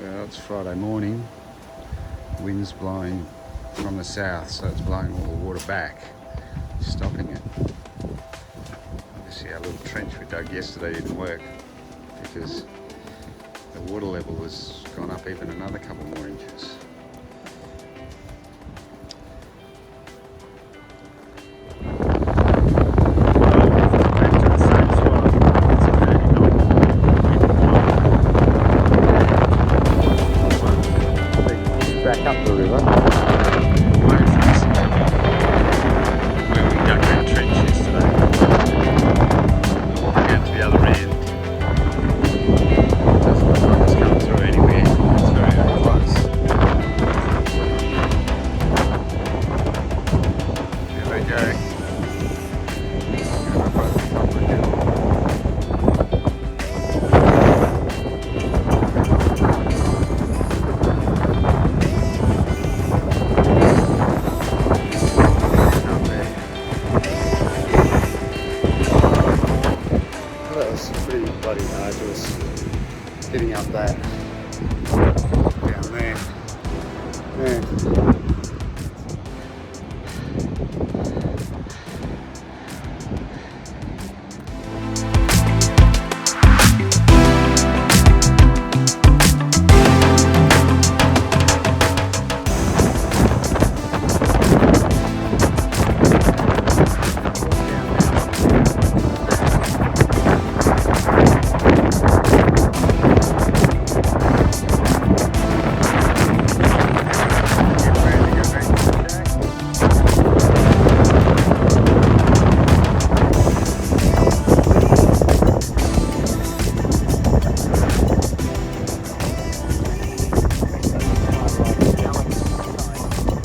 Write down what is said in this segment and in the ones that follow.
Well, it's Friday morning. Wind's blowing from the south, so it's blowing all the water back, stopping it. Obviously our little trench we dug yesterday didn't work because the water level has gone up even another couple more inches. Back up the river, away from us, where we dug that trench yesterday. Walking out to the other end. Doesn't look like it's come through anywhere. It's very, very close. Here they go. Going up over the top of the hill. Pretty bloody arduous getting up that down there. Yeah.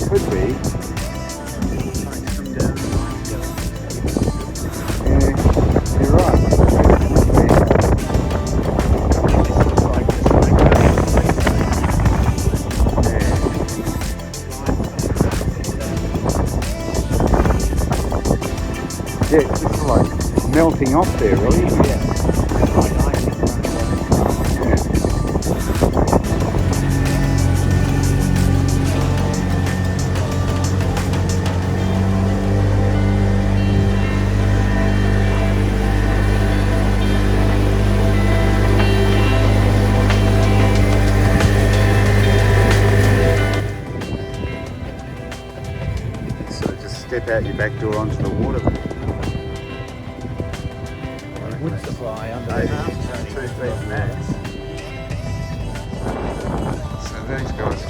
Could be. Yeah, you're right. Yeah, it's just like melting off there, really, isn't it? Yeah. Step out your back door onto the water. Wood supply under the house. 2 feet max. So these guys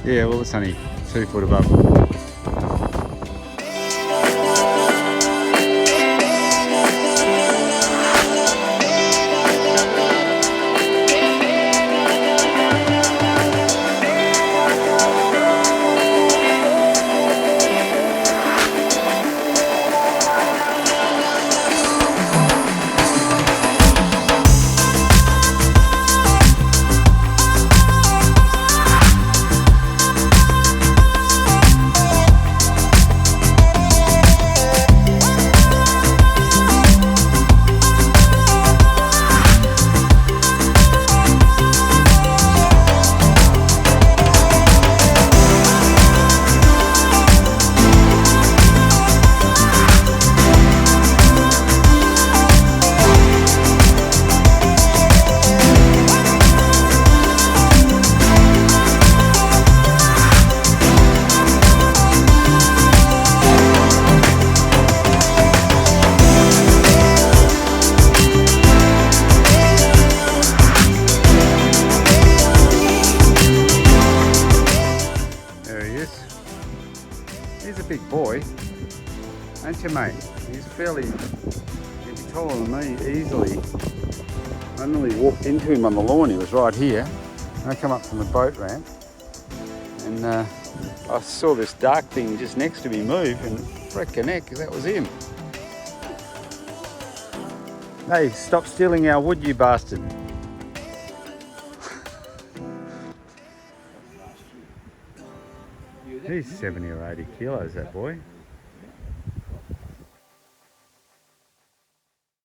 Yeah, well it's only 2 foot above. He's a big boy, ain't you, mate? He's fairly, he'd be taller than me easily. I nearly walked into him on the lawn. He was right here. And I come up from the boat ramp and I saw this dark thing just next to me move and frickin' heck, that was him. Hey, stop stealing our wood, you bastard. You He's 70 or 80 kilos, that boy.